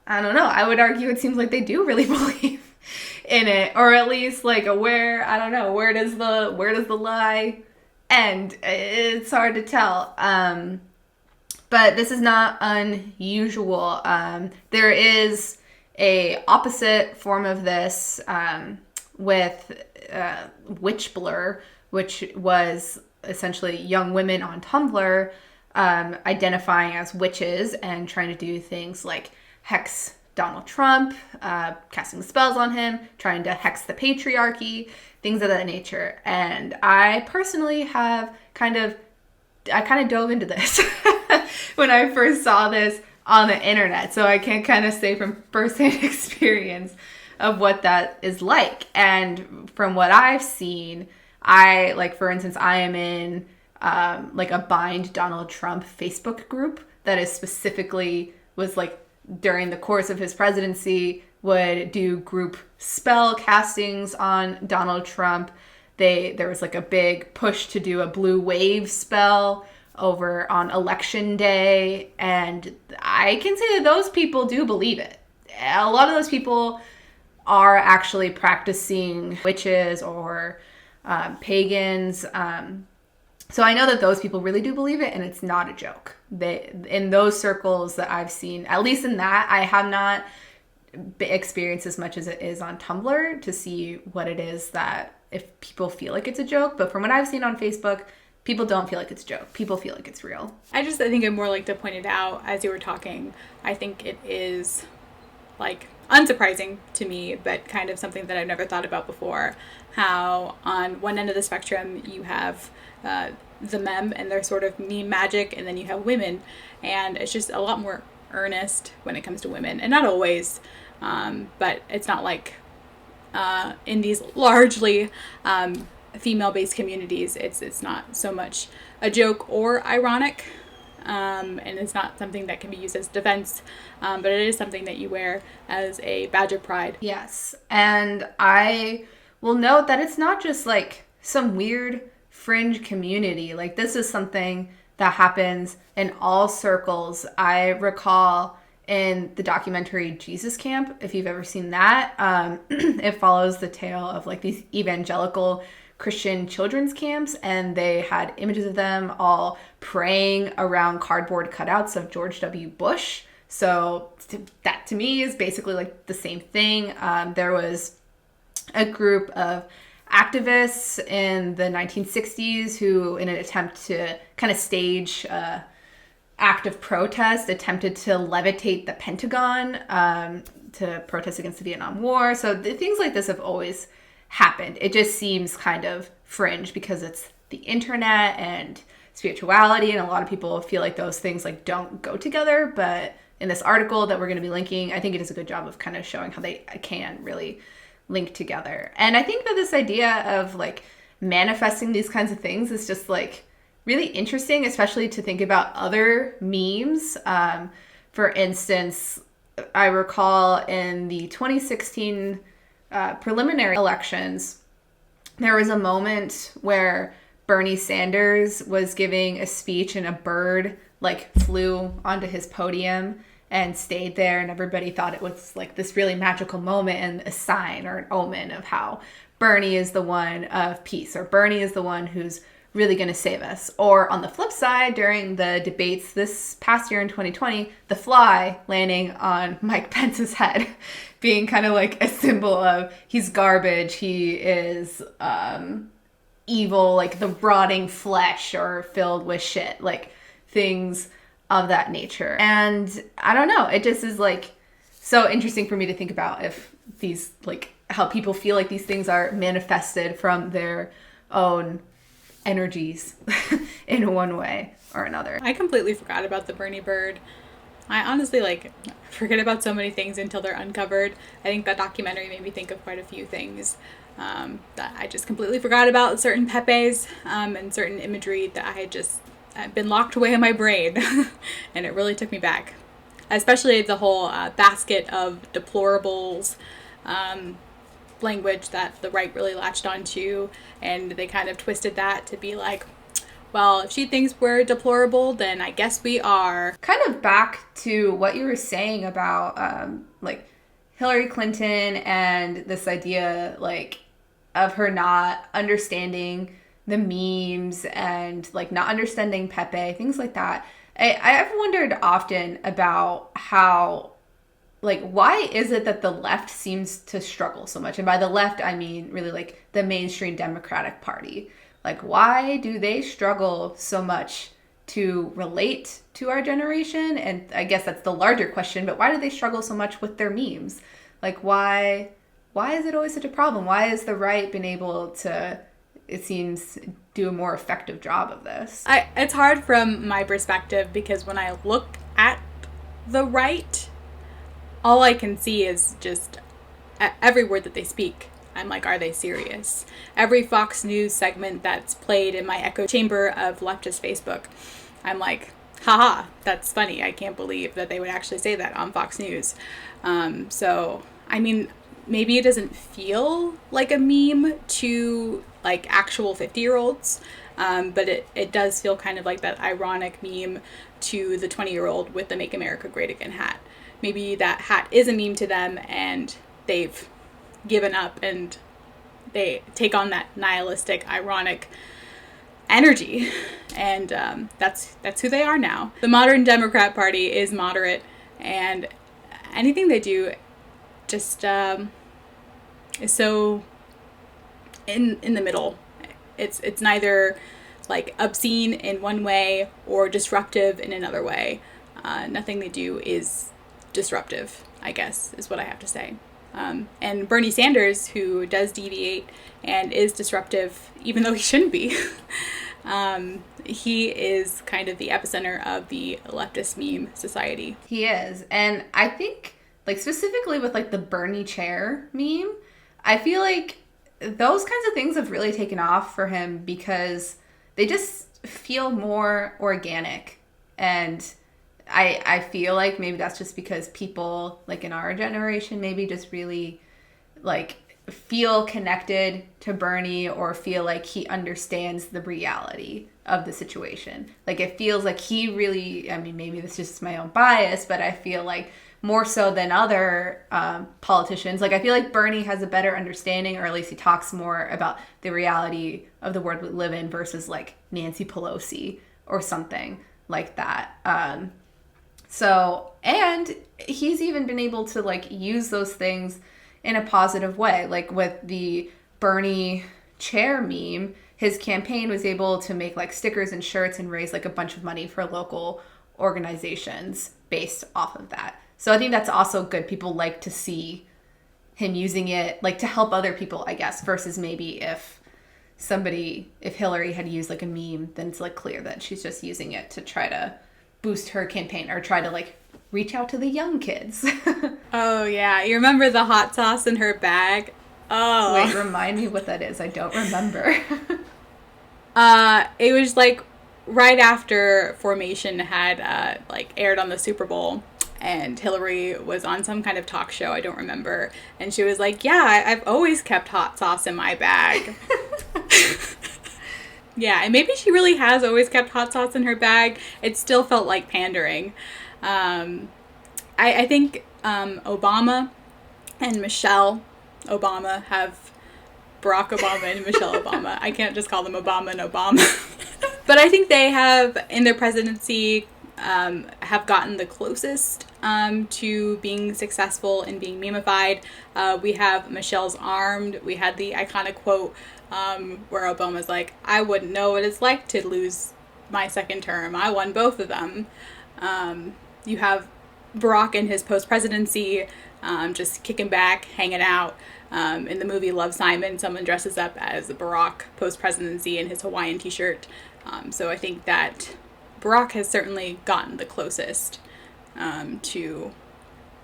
I don't know. I would argue it seems like they do really believe in it, or at least like I don't know, where does the lie end? It's hard to tell. But this is not unusual. There is a opposite form of this with witch blur, which was essentially young women on Tumblr identifying as witches and trying to do things like hex Donald Trump, casting spells on him, trying to hex the patriarchy, things of that nature. And I personally have kind of dove into this when I first saw this on the internet. So I can kind of say from firsthand experience of what that is like. And from what I've seen, for instance, I am in like a Bind Donald Trump Facebook group that is specifically was like during the course of his presidency would do group spell castings on Donald Trump. There was like a big push to do a blue wave spell over on election day. And I can say that those people do believe it. A lot of those people are actually practicing witches or pagans. So I know that those people really do believe it, and it's not a joke. In those circles that I've seen, at least in that, I have not experienced as much as it is on Tumblr to see what it is that if people feel like it's a joke. But from what I've seen on Facebook, people don't feel like it's a joke. People feel like it's real. I think I'd more like to point it out as you were talking. I think it is like unsurprising to me, but kind of something that I've never thought about before. How on one end of the spectrum you have the mem and their sort of meme magic, and then you have women, and it's just a lot more earnest when it comes to women, and not always, but it's not like in these largely female-based communities, it's not so much a joke or ironic, and it's not something that can be used as defense, but it is something that you wear as a badge of pride. Yes, and I will note that it's not just like some weird fringe community. Like, this is something that happens in all circles. I recall in the documentary Jesus Camp, if you've ever seen that, it follows the tale of like these evangelical Christian children's camps, and they had images of them all praying around cardboard cutouts of George W. Bush. So that to me is basically like the same thing. There was a group of activists in the 1960s who, in an attempt to kind of stage act of protest, attempted to levitate the Pentagon to protest against the Vietnam War. So things like this have always happened. It just seems kind of fringe because it's the internet and spirituality, and a lot of people feel like those things like don't go together. But in this article that we're going to be linking, I think it does a good job of kind of showing how they can really link together. And I think that this idea of like manifesting these kinds of things is just like really interesting, especially to think about other memes. For instance, I recall in the 2016 preliminary elections, there was a moment where Bernie Sanders was giving a speech and a bird like flew onto his podium and stayed there, and everybody thought it was like this really magical moment and a sign or an omen of how Bernie is the one of peace, or Bernie is the one who's really going to save us. Or on the flip side, during the debates this past year in 2020, the fly landing on Mike Pence's head being kind of like a symbol of he's garbage, he is evil, like the rotting flesh or filled with shit, like things of that nature. And I don't know, it just is like so interesting for me to think about if these, like how people feel like these things are manifested from their own energies in one way or another. I completely forgot about the Bernie bird. I honestly like forget about so many things until they're uncovered. I think that documentary made me think of quite a few things that I just completely forgot about, certain Pepes and certain imagery that I had just been locked away in my brain. And it really took me back, especially the whole basket of deplorables language that the right really latched onto, and they kind of twisted that to be like, well, if she thinks we're deplorable, then I guess we are. Kind of back to what you were saying about like Hillary Clinton and this idea like of her not understanding the memes and like not understanding Pepe, things like that. I've wondered often about how, like, why is it that the left seems to struggle so much? And by the left, I mean really like the mainstream Democratic Party. Like, why do they struggle so much to relate to our generation? And I guess that's the larger question, but why do they struggle so much with their memes? Like, why is it always such a problem? Why has the right been able to, it seems, do a more effective job of this? It's hard from my perspective because when I look at the right, all I can see is just every word that they speak. I'm like, are they serious? Every Fox News segment that's played in my echo chamber of leftist Facebook, I'm like, haha, that's funny. I can't believe that they would actually say that on Fox News. So, I mean, maybe it doesn't feel like a meme to like actual 50-year-olds, but it does feel kind of like that ironic meme to the 20-year-old with the Make America Great Again hat. Maybe that hat is a meme to them and they've given up and they take on that nihilistic, ironic energy. And that's who they are now. The modern Democrat Party is moderate, and anything they do just is so in the middle. It's neither like obscene in one way or disruptive in another way. Nothing they do is disruptive, I guess, is what I have to say. And Bernie Sanders, who does deviate and is disruptive, even though he shouldn't be, he is kind of the epicenter of the leftist meme society. He is. And I think, like, specifically with, like, the Bernie chair meme, I feel like those kinds of things have really taken off for him because they just feel more organic. And I feel like maybe that's just because people, like, in our generation maybe just really, like, feel connected to Bernie or feel like he understands the reality of the situation. Like, it feels like he really, I mean, maybe this is just my own bias, but I feel like more so than other politicians. Like, I feel like Bernie has a better understanding, or at least he talks more about the reality of the world we live in versus like Nancy Pelosi or something like that. And he's even been able to like use those things in a positive way. Like with the Bernie chair meme, his campaign was able to make like stickers and shirts and raise like a bunch of money for local organizations based off of that. So I think that's also good. People like to see him using it like to help other people, I guess, versus maybe if Hillary had used like a meme, then it's like clear that she's just using it to try to boost her campaign or try to like reach out to the young kids. Oh yeah, you remember the hot sauce in her bag? Oh. Wait, remind me what that is. I don't remember. It was like right after Formation had like aired on the Super Bowl, and Hillary was on some kind of talk show, I don't remember, and she was like, yeah, I've always kept hot sauce in my bag. Yeah, and maybe she really has always kept hot sauce in her bag. It still felt like pandering. I think Obama and Michelle Obama have Barack Obama and Michelle Obama. I can't just call them Obama and Obama. But I think they have, in their presidency, have gotten the closest to being successful and being memeified. We have Michelle's armed. We had the iconic quote where Obama's like, I wouldn't know what it's like to lose my second term. I won both of them. You have Barack in his post-presidency, just kicking back, hanging out. In the movie Love, Simon, someone dresses up as Barack post-presidency in his Hawaiian t-shirt. So I think that Barack has certainly gotten the closest to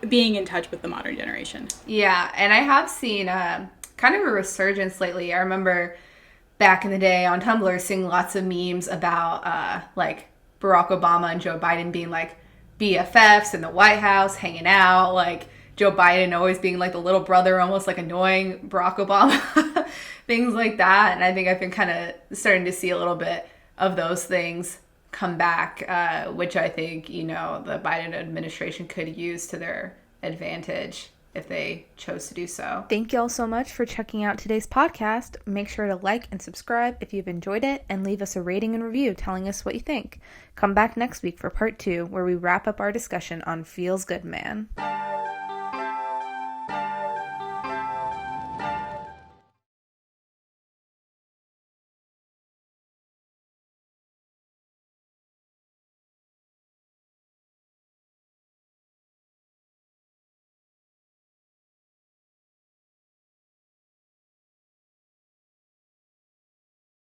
being in touch with the modern generation. Yeah, and I have seen kind of a resurgence lately. I remember back in the day on Tumblr seeing lots of memes about like Barack Obama and Joe Biden being like BFFs in the White House, hanging out, like Joe Biden always being like the little brother, almost like annoying Barack Obama, things like that. And I think I've been kind of starting to see a little bit of those things come back, which I think, you know, the Biden administration could use to their advantage if they chose to do so. Thank you all so much for checking out today's podcast. Make sure to like and subscribe if you've enjoyed it, and leave us a rating and review telling us what you think. Come back next week for part 2, where we wrap up our discussion on Feels Good Man.